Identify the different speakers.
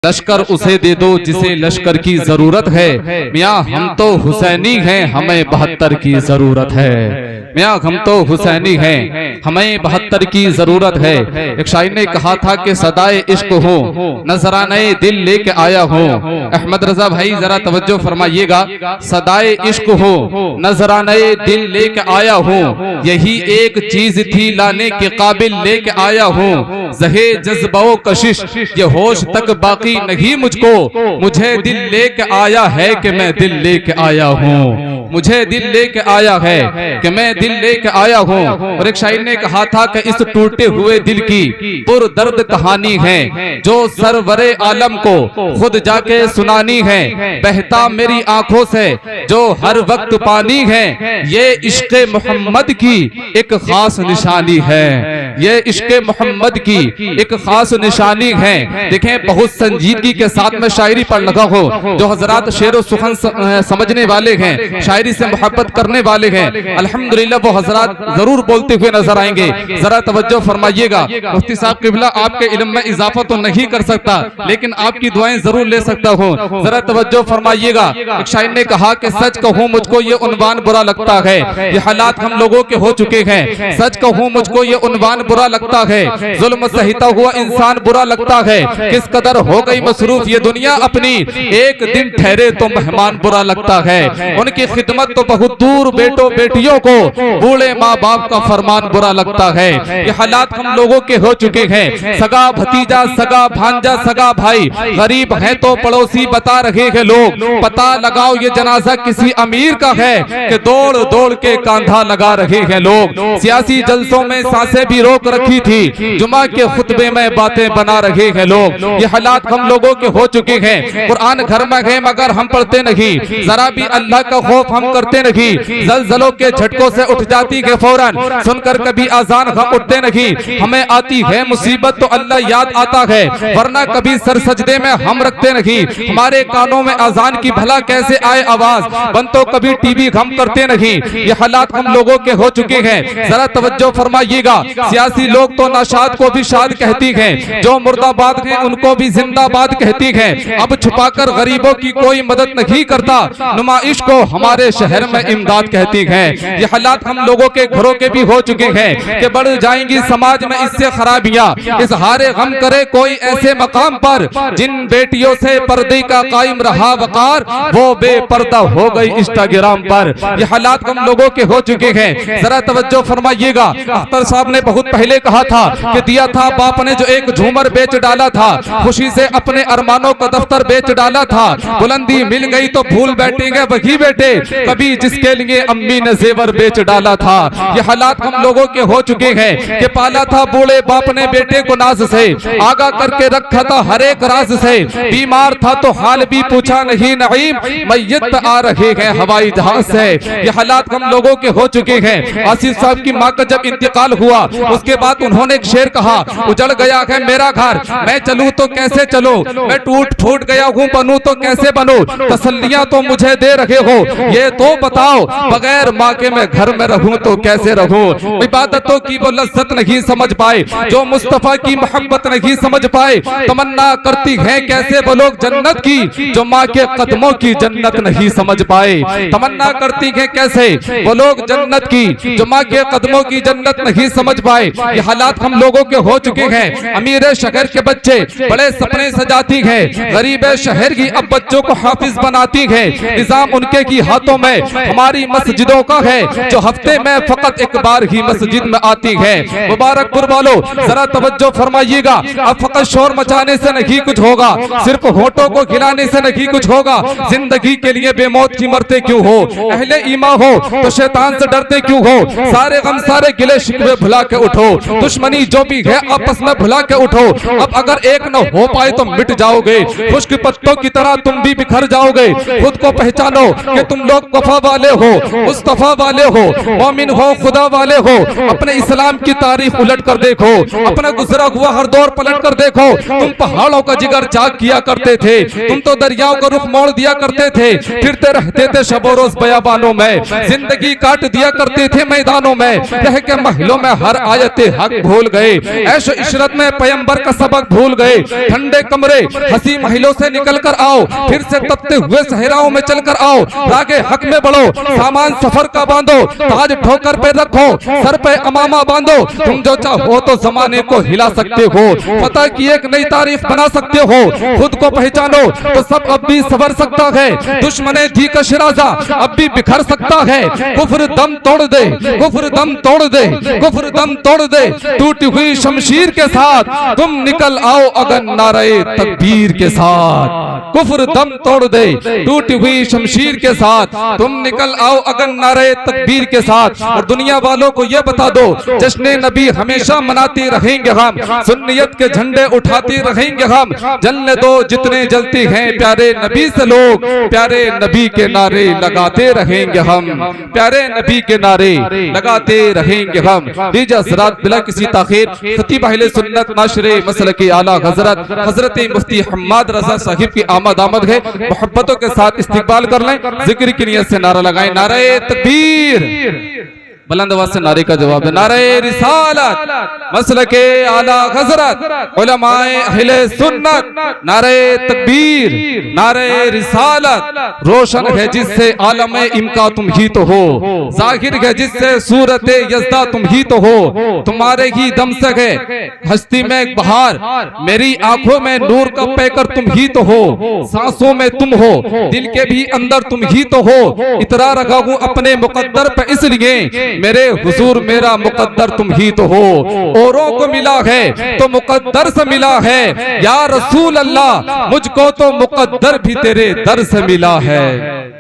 Speaker 1: लश्कर उसे दे दो जिसे लश्कर की जरूरत है। मियाँ हम तो हुसैनी हैं, हमें 72 की जरूरत है। मियाँ हम तो हुसैनी हैं, हमें 72 की जरूरत है। एक शायर ने कहा था कि सदाए इश्क हो नजराने दिल लेके आया हूँ। अहमद रजा भाई जरा तवज्जो फरमाइएगा। सदाए इश्क हो नजराने दिल लेके आया हूँ, यही एक चीज थी लाने के काबिल लेके आया हूँ। जहे जज्बो कशिश ये होश तक बाकी नहीं मुझको, मुझे दिल लेके आया है कि मैं दिल लेके आया हूँ। मुझे दिल लेके आया है कि मैं दिल लेके आया हूँ। और एक शायर ने कहा था कि इस टूटे हुए दिल की पुरदर्द कहानी है, जो सरवरे आलम को खुद जाके सुनानी है। बहता मेरी आंखों से जो हर वक्त पानी है, ये इश्क मोहम्मद की एक खास निशानी है। ये इश्क मोहम्मद की एक खास निशानी है। देखें बहुत संजीदगी के साथ में शायरी पढ़ लगा हो। जो हजरात शेर व सुखन समझने वाले हैं, शायरी से मोहब्बत करने वाले हैं, अल्हम्दुलिल्लाह वो हजरात जरूर बोलते हुए नजर आएंगे। जरा तवज्जो फरमाइएगा। मुफ्ती साहब किबला आपके इल्म में इजाफा तो नहीं कर सकता, लेकिन आपकी दुआएं जरूर ले सकता हूँ। जरा तवज्जो फरमाइएगा। एक शायर ने कहा कि सच कहूँ मुझको ये उन्वान बुरा लगता है, ये हालात हम लोगों के हो चुके हैं। सच कहूँ मुझको ये उन्वान बुरा लगता है, जुल्म सहता हुआ इंसान बुरा लगता है। किस कदर हो गई मसरूफ ये दुनिया अपनी, एक दिन ठहरे तो मेहमान बुरा लगता है। उनकी खिदमत तो बहुत दूर, बेटों बेटियों को बूढ़े माँ बाप का फरमान बुरा लगता है। ये हालात हम लोगों के हो चुके हैं। सगा भतीजा, सगा भांजा, सगा भाई, गरीब है तो पड़ोसी बता रहे हैं लोग। पता लगाओ ये जनाजा किसी अमीर का है, कि दौड़ दौड़ के कांधा लगा रहे हैं लोग। सियासी जलसों में सांसें भी रोक रखी थी, जुमा के खुतबे में बातें बना रहे हैं लोग। ये हालात हम लोगों के हो चुके हैं। कुरान घर में है मगर हम पढ़ते नहीं, जरा भी अल्लाह का खौफ हम करते नहीं। जलजलों के झटकों से उठ जाती है फौरन, सुनकर कभी आजान हम उठते नहीं। हमें आती है मुसीबत तो अल्लाह याद आता है, वरना कभी सर सजदे में हम रखते नहीं। हमारे कानों में आजान की भला कैसे आए आवाज, बन तो कभी टीवी हम करते नहीं। ये हालात हम लोगों के हो चुके हैं। जरा तवज्जो फरमाइएगा। सियासी लोग तो नाशाद को भी शाद कहती हैं, जो मुर्दाबाद हैं उनको भी जिंदाबाद कहती हैं। अब छुपाकर गरीबों की कोई मदद नहीं करता, नुमाइश को हमारे शहर में इमदाद कहती हैं। ये हालात हम लोगों के घरों के भी हो चुके हैं कि बढ़ जाएंगी समाज में इससे खराबियां। इस हारे गम करे कोई ऐसे मकाम पर, जिन बेटियों से पर्दे का कायम रहा वकार, वो बेपर्दा हो गई इंस्टाग्राम पर। ये हालात हम लोगों के हो चुके हैं। जरा तवज्जो फरमाइएगा। अख्तर साहब ने बहुत पहले कहा था कि दिया था बाप ने जो एक झूमर बेच डाला था, खुशी से अपने अरमानों का दफ्तर बेच डाला था। बुलंदी मिल गई तो भूल बैठेंगे वही बेटे, कभी जिसके लिए अम्मी ने जेवर बेच डाला था। ये हालात हम लोगों के हो चुके हैं कि पाला था बूढ़े बाप ने बेटे को नाज से, आगा करके रखा था हर एक राज से। बीमार था तो हाल भी पूछा नहीं नईम, मैयत आ रहे हैं हवाई जहाज से। ये हालात हम लोगों के हो चुके हैं। आसिफ साहब की माँ का जब इंतकाल हुआ, उसके बाद उन्होंने एक शेर कहा, उजड़ गया है मेरा घर, मैं चलूं तो कैसे चलो, मैं टूट फूट गया हूँ बनूं तो कैसे बनूं। तसल्लियां तो मुझे दे रहे हो, ये तो बताओ बगैर माँ के मैं घर में रहूं तो कैसे रहूं। इबादतों की वो लज्जत नहीं समझ पाए, जो मुस्तफा की मोहब्बत नहीं समझ पाए। तमन्ना करती है कैसे वो लोग जन्नत की, जो माँ के कदमों की जन्नत नहीं समझ पाए। तमन्ना करती है कैसे वो लोग जन्नत की, जो माँ के कदमों की जन्नत नहीं समझ पाए। ये हालात हम लोगों के हो चुके हैं। अमीर शहर के बच्चे बड़े सपने सजाती है, गरीब शहर की अब बच्चों को हाफिज बनाती है। निजाम उनके की हाथों में हमारी मस्जिदों का है, जो हफ्ते में फकत एक बार ही मस्जिद में आती है। मुबारकपुर वालों जरा तवज्जो फरमाइएगा। अब फकत शोर मचाने से नहीं कुछ होगा, सिर्फ होठों को खिलाने से नहीं कुछ होगा। जिंदगी के लिए बेमौत की मरते क्यों हो, अहले ईमान हो तो शैतान से डरते क्यों हो। सारे गम सारे गिले शिकवे भुला के उठो, दुश्मनी जो भी है आपस में भुला के उठो। अब अगर एक न हो पाए तो मिट जाओगे, खुश्क पत्तों की तरह तुम भी बिखर जाओगे। खुद को पहचानो कि तुम लोग लोग वफा वाले हो, मुस्तफा वाले हो, मोमिन हो, खुदा वाले हो, अपने इस्लाम की तारीफ उलट कर देखो, अपना गुजरा हुआ हर दौर पलट कर देखो। तुम पहाड़ों का जिगर जाग किया करते थे, तुम तो दरियाओं का रुख मोड़ दिया करते थे, फिरते रहते थे शबो रोज बयाबानों में, जिंदगी काट दिया करते थे मैदानों में, रह के महलों में हर आयते हक भूल गए, ऐशो इशरत में पैगंबर का सबक भूल गए। ठंडे कमरे हंसी महलों से निकल कर आओ, फिर से तपते हुए सहराओं में चल कर आओ, रागे हक में बढ़ो, सामान सफर का बांधो, ताज ठोकर पे रखो, सर पे अमामा बांधो, तुम जो चाहो तो जमाने को हिला सकते हो, पता की एक नई तारीफ बना सकते हो, खुद को पहचानो तो सब अब भी सवर सकता है, दुश्मने दी का शिराजा अब भी बिखर सकता है, कुफ्र दम तोड़ दे, कुफ्र दम तोड़ दे, कुफ्र दम तोड़ दे, टूटी हुई शमशीर के साथ तुम निकल आओ अगर नारे तकबीर के साथ, कुफ्र दम तोड़ दे, टूटी हुई शमशीर के साथ तुम निकल आओ अगर नारे तकबीर के साथ। और दुनिया वालों को ये बता दो, जश्न नबी हमेशा मनाते रहेंगे हम, सुन्नियत के झंडे उठाते रहेंगे हम, जलने दो जितने जलते हैं प्यारे नबी से लोग, प्यारे नबी के नारे लगाते रहेंगे हम, प्यारे नबी के नारे लगाते रहेंगे हम। दीजिए हज़रात बिला किसी ताखीर खतीब अहले सुन्नत नाशरे मसलक आला हजरत हजरत मुफ्ती हम्माद रजा साहिब की आमद है, मोहब्बतों के साथ इस्तिकबाल कर लें, जिक्र की नियत से नारा लगाएं, नारे तकबीर, बुलंद आवाज से नारे का जवाब है, नारे रिसालत मसलके आला हजरत उलमाए अहले सुन्नत, नारे तकबीर, नारे रिसालत, रोशन है जिससे आलम इम्का तुम ही तो हो, जाहिर है जिससे सूरत यज़दा तुम ही तो हो, तुम्हारे ही दम से है हस्ती में बहार, मेरी आंखों में नूर का पैकर तुम ही तो हो, सांसों में तुम हो, दिल के भी अंदर तुम ही तो हो, इतरा रखा हूं अपने मुकद्दर पे इसलिए मेरे हुजूर मेरा मुकद्दर तुम ही तो हो, औरों को मिला है तो मुकद्दर से मिला है, या रसूल अल्लाह मुझको तो मुकद्दर भी तेरे दर से मिला है।